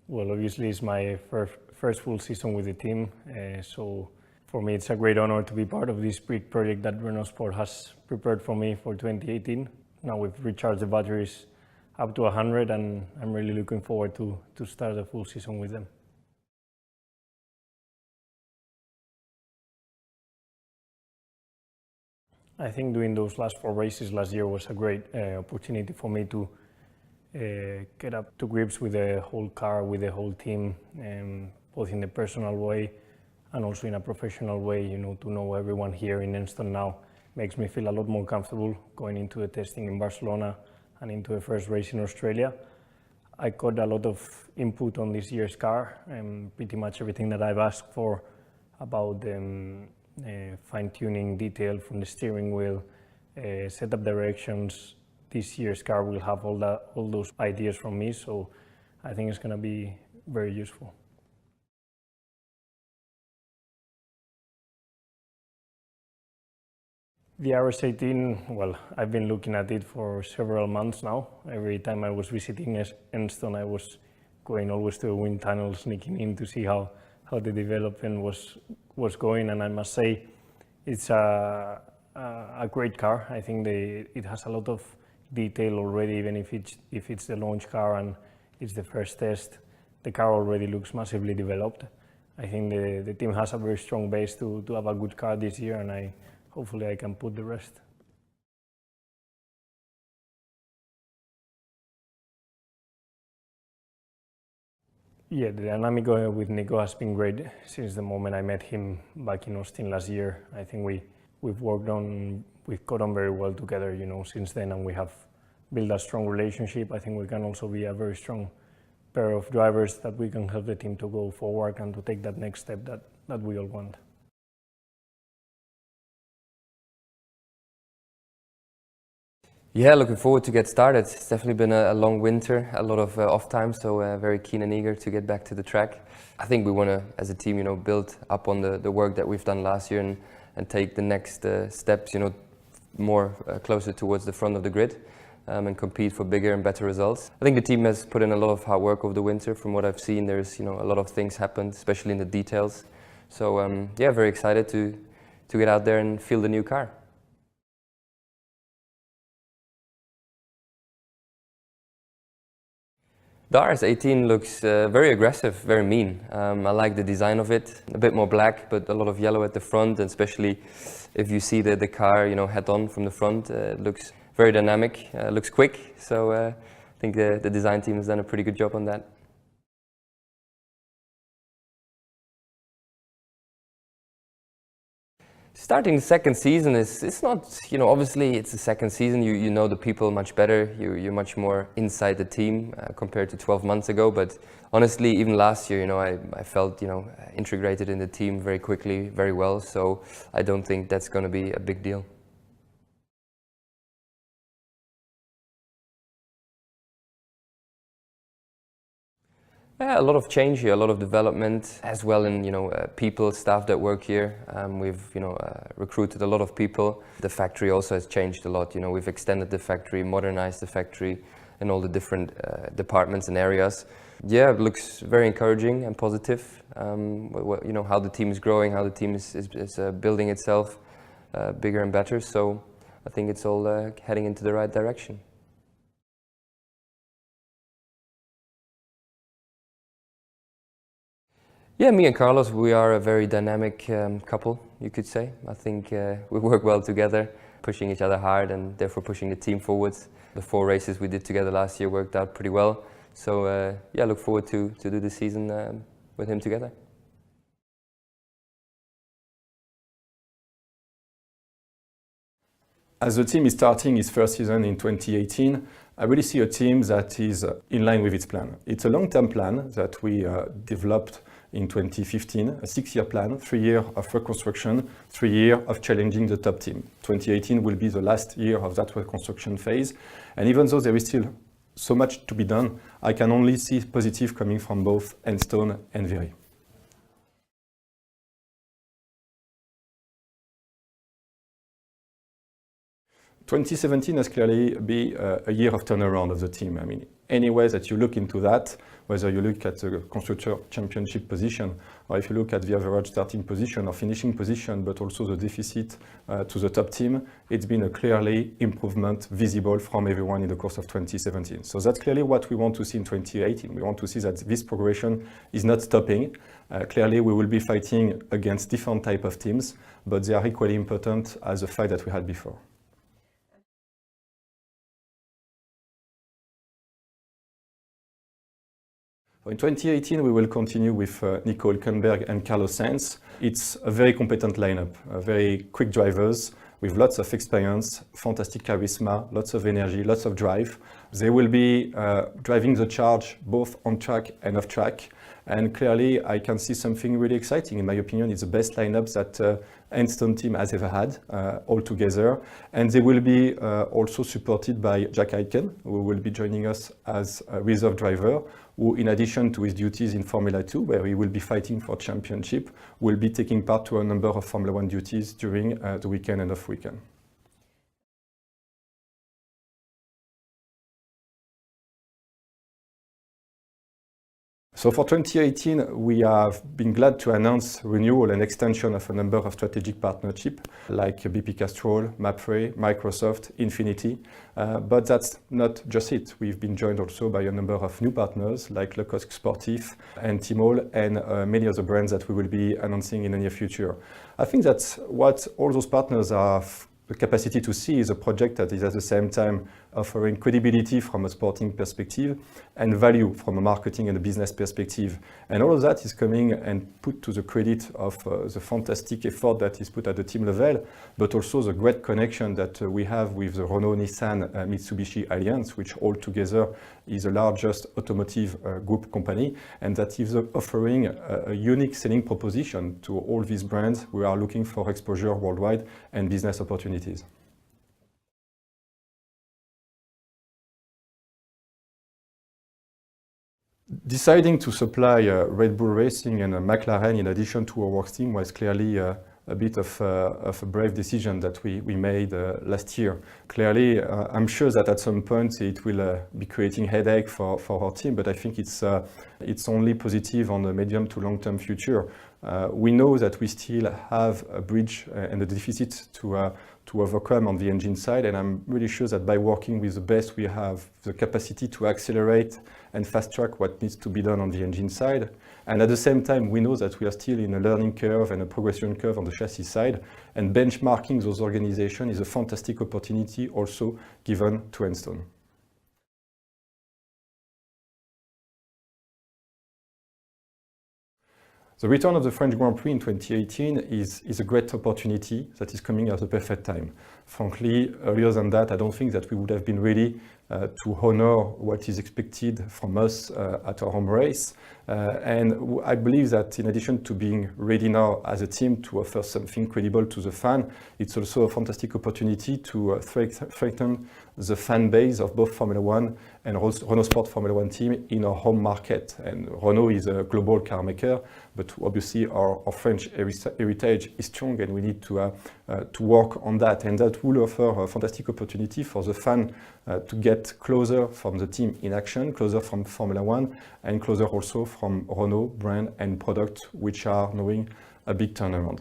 Well, obviously it's my first full season with the team, so for me it's a great honor to be part of this big project that Renault Sport has prepared for me for 2018. Now we've recharged the batteries up to 100 and I'm really looking forward to start a full season with them. I think doing those last 4 races last year was a great opportunity for me to get up to grips with the whole car, with the whole team, both in a personal way and also in a professional way. You know, to know everyone here in Enstone now makes me feel a lot more comfortable going into the testing in Barcelona and into the first race in Australia. I got a lot of input on this year's car and pretty much everything that I've asked for about fine-tuning detail from the steering wheel, setup directions. This year's car will have all those ideas from me, so I think it's going to be very useful. The R.S. 18, well, I've been looking at it for several months now. Every time I was visiting Enstone, I was going always to the wind tunnel, sneaking in to see how the development was going, and I must say it's a great car. I think it has a lot of detail already, even if it's the launch car and it's the first test. The car already looks massively developed. I think the team has a very strong base to have a good car this year, and hopefully I can put the rest. Yeah, the dynamic with Nico has been great since the moment I met him back in Austin last year. I think we've got on very well together, you know, since then, and we have built a strong relationship. I think we can also be a very strong pair of drivers that we can help the team to go forward and to take that next step that we all want. Yeah, looking forward to get started. It's definitely been a long winter, a lot of off time, so very keen and eager to get back to the track. I think we want to, as a team, you know, build up on the work that we've done last year and take the next steps, you know, more closer towards the front of the grid and compete for bigger and better results. I think the team has put in a lot of hard work over the winter. From what I've seen, there's, you know, a lot of things happened, especially in the details. So yeah, very excited to get out there and feel the new car. The R.S. 18 looks very aggressive, very mean. I like the design of it, a bit more black, but a lot of yellow at the front, and especially if you see the car, you know, head-on from the front, it looks very dynamic, looks quick. So I think the design team has done a pretty good job on that. Starting the second season it's not, you know, obviously it's the second season, you know the people much better, you're much more inside the team compared to 12 months ago, but honestly even last year, you know, I felt, you know, integrated in the team very quickly, very well, so I don't think that's going to be a big deal. Yeah, a lot of change here, a lot of development as well in, you know, people, staff that work here. We've, you know, recruited a lot of people. The factory also has changed a lot. You know, we've extended the factory, modernized the factory in all the different departments and areas. Yeah, it looks very encouraging and positive. You know, how the team is growing, how the team is building itself bigger and better. So I think it's all heading into the right direction. Yeah, me and Carlos, we are a very dynamic couple, you could say. I think we work well together, pushing each other hard and therefore pushing the team forwards. The 4 races we did together last year worked out pretty well. So yeah, look forward to do the season with him together. As the team is starting its first season in 2018, I really see a team that is in line with its plan. It's a long-term plan that we developed in 2015, a 6-year plan, 3 years of reconstruction, 3 years of challenging the top team. 2018 will be the last year of that reconstruction phase. And even though there is still so much to be done, I can only see positive coming from both Enstone and Very. 2017 has clearly been a year of turnaround of the team. I mean, any way that you look into that, whether you look at the Constructor Championship position, or if you look at the average starting position or finishing position, but also the deficit to the top team, it's been a clearly improvement visible from everyone in the course of 2017. So that's clearly what we want to see in 2018. We want to see that this progression is not stopping. Clearly, we will be fighting against different type of teams, but they are equally important as the fight that we had before. In 2018, we will continue with Nico Hülkenberg and Carlos Sainz. It's a very competent lineup, very quick drivers with lots of experience, fantastic charisma, lots of energy, lots of drive. They will be driving the charge both on track and off track. And clearly, I can see something really exciting. In my opinion, it's the best lineup that Enstone team has ever had all together. And they will be also supported by Jack Aitken, who will be joining us as a reserve driver, who, in addition to his duties in Formula 2, where he will be fighting for championship, will be taking part to a number of Formula 1 duties during the weekend and off weekend. So for 2018, we have been glad to announce renewal and extension of a number of strategic partnerships like BP Castrol, Mapfre, Microsoft, Infinity. But that's not just it. We've been joined also by a number of new partners like Le Cosque Sportif and Tmall and many other brands that we will be announcing in the near future. I think that's what all those partners have the capacity to see is a project that is at the same time offering credibility from a sporting perspective and value from a marketing and a business perspective. And all of that is coming and put to the credit of the fantastic effort that is put at the team level, but also the great connection that we have with the Renault, Nissan, Mitsubishi Alliance, which altogether is the largest automotive group company, and that is offering a unique selling proposition to all these brands who are looking for exposure worldwide and business opportunities. Deciding to supply Red Bull Racing and McLaren in addition to our works team was clearly a bit of a brave decision that we made last year. Clearly, I'm sure that at some point it will be creating headache for our team, but I think it's only positive on the medium to long-term future. We know that we still have a bridge and a deficit to overcome on the engine side, and I'm really sure that by working with the best, we have the capacity to accelerate and fast-track what needs to be done on the engine side. And at the same time, we know that we are still in a learning curve and a progression curve on the chassis side, and benchmarking those organizations is a fantastic opportunity also given to Enstone. The return of the French Grand Prix in 2018 is a great opportunity that is coming at the perfect time. Frankly, earlier than that, I don't think that we would have been ready to honor what is expected from us at our home race. And I believe that in addition to being ready now as a team to offer something credible to the fan, it's also a fantastic opportunity to strengthen the fan base of both Formula 1 and Renault Sport Formula 1 team in our home market. And Renault is a global car maker, but obviously our French heritage is strong and we need to work on that. And that will offer a fantastic opportunity for the fan to get closer from the team in action, closer from Formula 1 and closer also from Renault brand and product, which are knowing a big turnaround.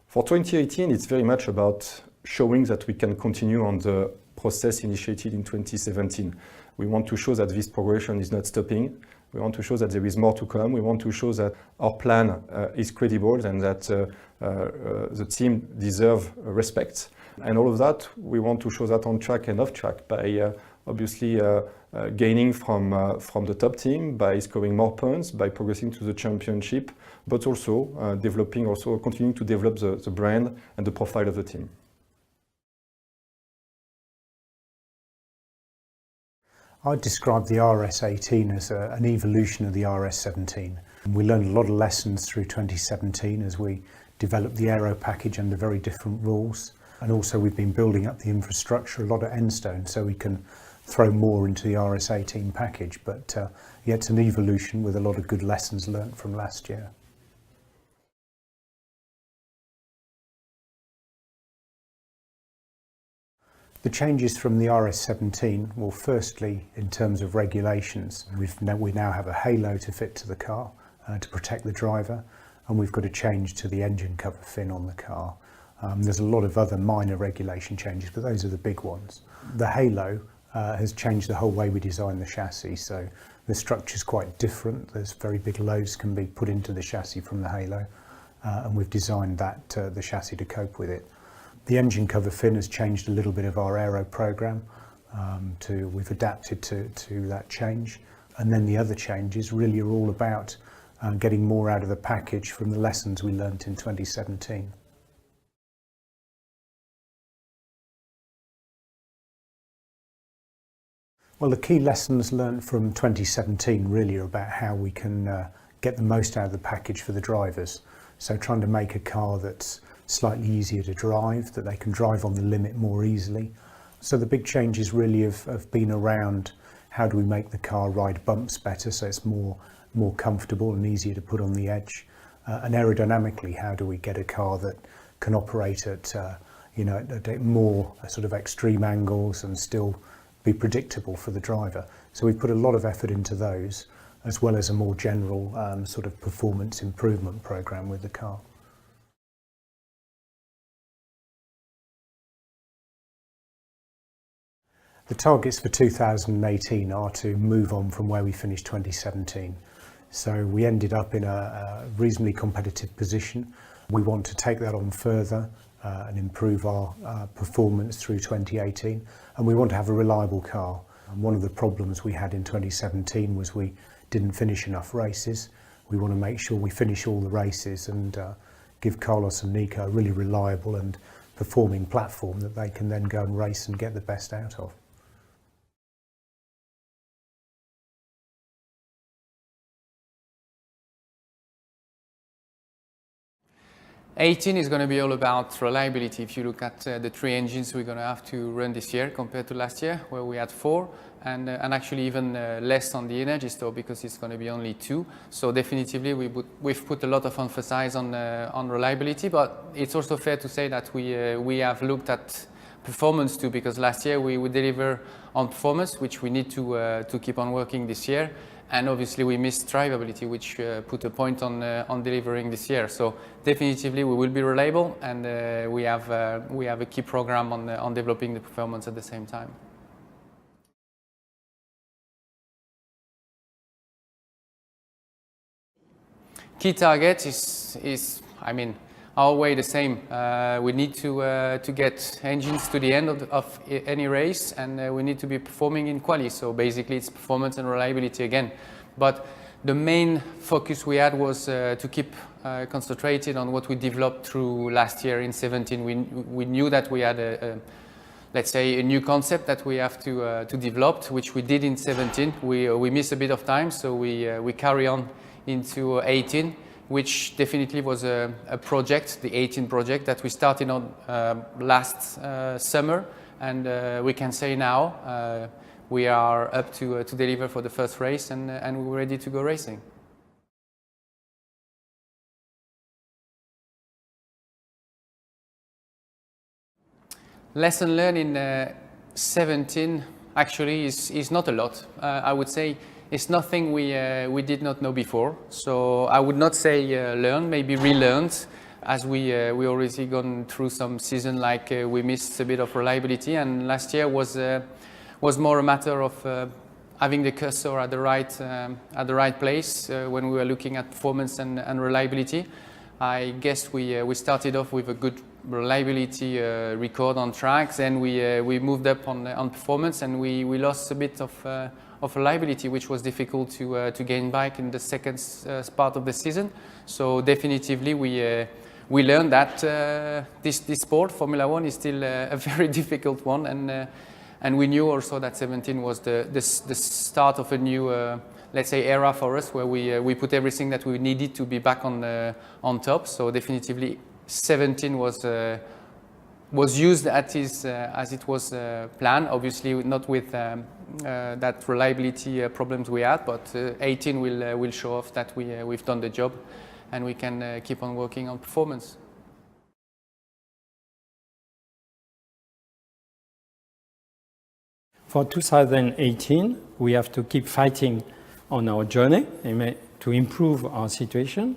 For 2018, it's very much about showing that we can continue on the process initiated in 2017. We want to show that this progression is not stopping. We want to show that there is more to come. We want to show that our plan is credible and that the team deserves respect. And all of that, we want to show that on track and off track by obviously gaining from the top team, by scoring more points, by progressing to the championship, but also continuing to develop the brand and the profile of the team. I'd describe the RS18 as an evolution of the RS17. We learned a lot of lessons through 2017 as we developed the aero package under very different rules. And also we've been building up the infrastructure a lot at Enstone so we can throw more into the RS18 package. But yeah, it's an evolution with a lot of good lessons learned from last year. The changes from the RS17, well, firstly, in terms of regulations, we now have a halo to fit to the car to protect the driver, and we've got a change to the engine cover fin on the car. There's a lot of other minor regulation changes, but those are the big ones. The halo has changed the whole way we design the chassis, so the structure's quite different. There's very big loads can be put into the chassis from the halo, and we've designed that the chassis to cope with it. The engine cover fin has changed a little bit of our aero program. We've adapted to that change, and then the other changes really are all about getting more out of the package from the lessons we learnt in 2017. Well, the key lessons learnt from 2017 really are about how we can get the most out of the package for the drivers. So trying to make a car that's slightly easier to drive, that they can drive on the limit more easily. So the big changes really have been around how do we make the car ride bumps better so it's more comfortable and easier to put on the edge. And aerodynamically, how do we get a car that can operate at at more sort of extreme angles and still be predictable for the driver. So we've put a lot of effort into those, as well as a more general sort of performance improvement program with the car. The targets for 2018 are to move on from where we finished 2017. So we ended up in a reasonably competitive position. We want to take that on further and improve our performance through 2018, and we want to have a reliable car. And one of the problems we had in 2017 was we didn't finish enough races. We want to make sure we finish all the races and give Carlos and Nico a really reliable and performing platform that they can then go and race and get the best out of. '18 is going to be all about reliability. If you look at the 3 engines we're going to have to run this year compared to last year, where we had 4, and actually even less on the energy store because it's going to be only 2. So definitively we've put a lot of emphasis on reliability, but it's also fair to say that we have looked at performance too, because last year we would deliver on performance, which we need to keep on working this year. And obviously we missed drivability, which put a point on delivering this year. So definitively we will be reliable, and we have a key program on developing the performance at the same time. Key target is I mean, our way the same. We need to get engines to the end of any race, and we need to be performing in quali. So basically it's performance and reliability again. But the main focus we had was to keep concentrated on what we developed through last year in 17. We knew that we had let's say a new concept that we have to develop, which we did in 17. We missed a bit of time, so we carry on into 18. Which definitely was a project, the 18 project, that we started on last summer, and we can say now we are up to deliver for the first race, and we're ready to go racing. Lesson learned in 17 actually is not a lot. I would say it's nothing we did not know before. So I would not say learn, maybe relearned, as we already gone through some season like we missed a bit of reliability, and last year was more a matter of having the cursor at the right place when we were looking at performance and reliability. I guess we started off with a good reliability record on tracks, and we moved up on performance, and we lost a bit of reliability, which was difficult to gain back in the second part of the season. So definitively we learned that this sport, Formula One, is still a very difficult one, and we knew also that 17 was the start of a new let's say era for us, where we put everything that we needed to be back on top. So definitively 17 was used as it was planned, obviously not with that reliability problems we had, but 18 will show off that we've done the job, and we can keep on working on performance. For 2018, we have to keep fighting on our journey to improve our situation.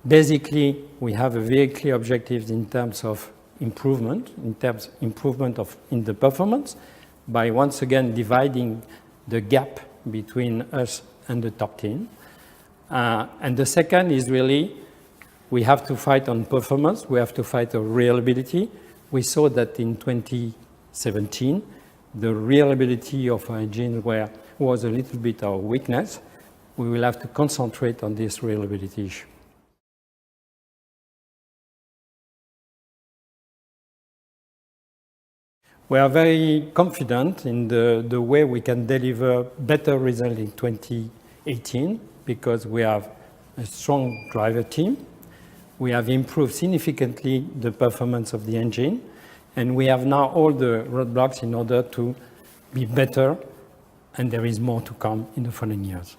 Basically, we have a very clear objective in terms of improvement, in the performance, by once again dividing the gap between us and the top 10. And the second is really, we have to fight on performance, we have to fight on reliability. We saw that in 2017, the reliability of our engine was a little bit our weakness. We will have to concentrate on this reliability issue. We are very confident in the way we can deliver better results in 2018 because we have a strong driver team. We have improved significantly the performance of the engine, and we have now all the roadblocks in order to be better, and there is more to come in the following years.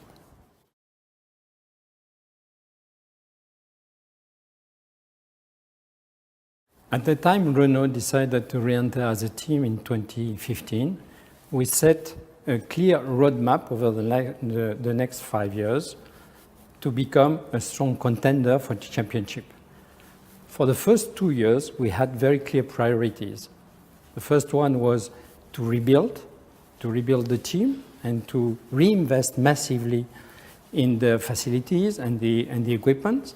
At the time Renault decided to re-enter as a team in 2015, we set a clear roadmap over the next 5 years to become a strong contender for the championship. For the first 2 years, we had very clear priorities. The first one was to rebuild the team and to reinvest massively in the facilities and the equipment.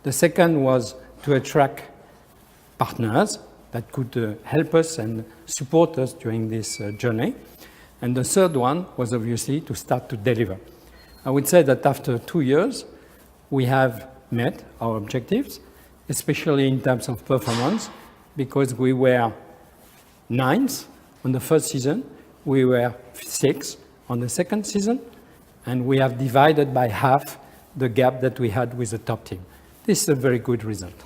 The second was to attract partners that could help us and support us during this journey. And the third one was obviously to start to deliver. I would say that after 2 years, we have met our objectives, especially in terms of performance, because we were 9th on the first season, we were 6th on the second season, and we have divided by half the gap that we had with the top team. This is a very good result.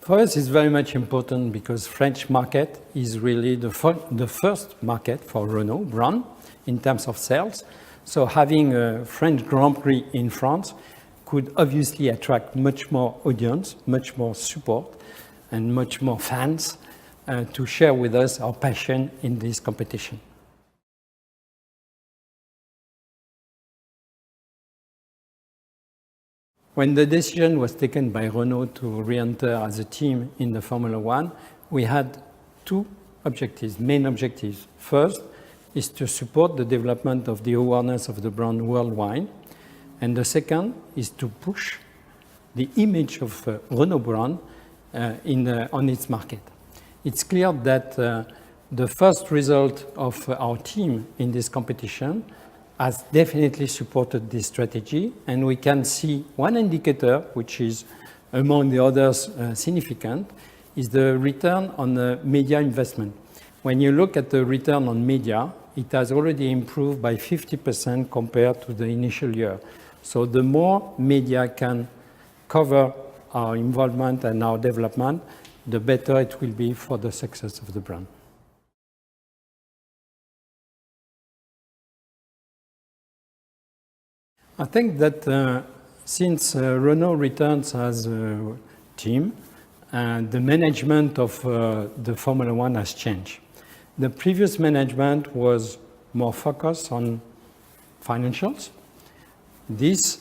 For us, it's very much important because French market is really the first market for Renault brand in terms of sales. So having a French Grand Prix in France could obviously attract much more audience, much more support, and much more fans to share with us our passion in this competition. When the decision was taken by Renault to re-enter as a team in the Formula One, we had two objectives, main objectives. First is to support the development of the awareness of the brand worldwide. And the second is to push the image of Renault brand on its market. It's clear that the first result of our team in this competition has definitely supported this strategy, and we can see one indicator, which is among the others significant, is the return on the media investment. When you look at the return on media, it has already improved by 50% compared to the initial year. So the more media can cover our involvement and our development, the better it will be for the success of the brand. I think that since Renault returns as a team, the management of the Formula One has changed. The previous management was more focused on financials. This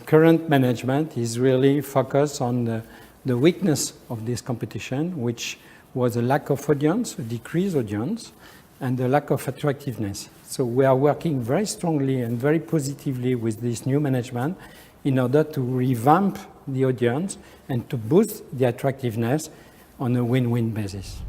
current management is really focused on the weakness of this competition, which was a lack of audience, a decreased audience, and the lack of attractiveness. So we are working very strongly and very positively with this new management in order to revamp the audience and to boost the attractiveness on a win-win basis.